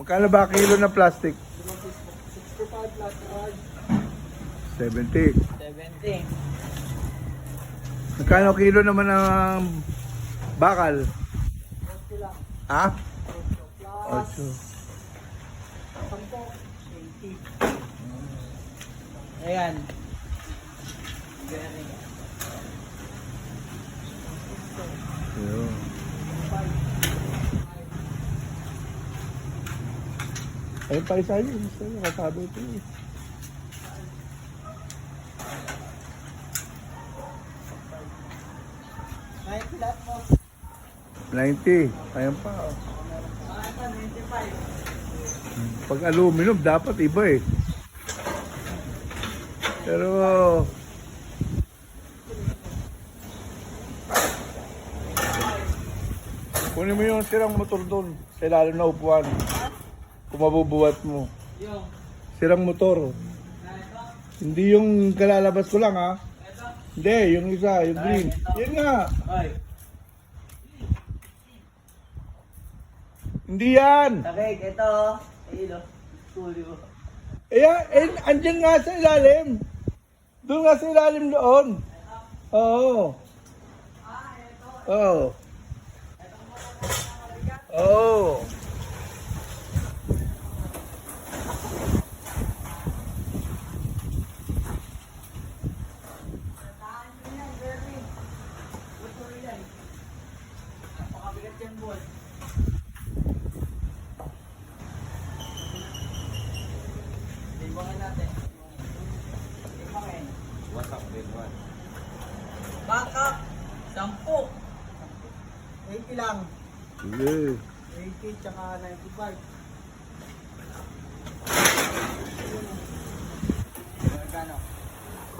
Magkano ba kilo ng plastic? 65 plus 70. 70. Magkano kilo naman ng bakal? 80 lang. Ha? Plus 10, 80. Ayan. Ayun. Ayun pa isa yun. Isa yun. Katabi ito eh. Kahit lahat mo. 90. Ayun pa. Oh. Kahit pa, 95. Pag aluminum, dapat iba eh. Pero... kunin mo yung sirang motor doon sa ilalim na upuan. Kung mabubuhat mo. Yung. Sirang motor. Hindi yung kalalabas ko lang ha. Hindi, yung isa, yung green. Yan nga. Ay. Hindi yan. Takik, ito. Ilo. Studio. Andyan nga sa ilalim. Doon nga sa ilalim doon. Oo. Oo. Oo. Napakabigat yan, boy. Timbangan natin. Timbangin. What's up, big one? Backup. 10. 80 lang. Sige. 80 tsaka 95.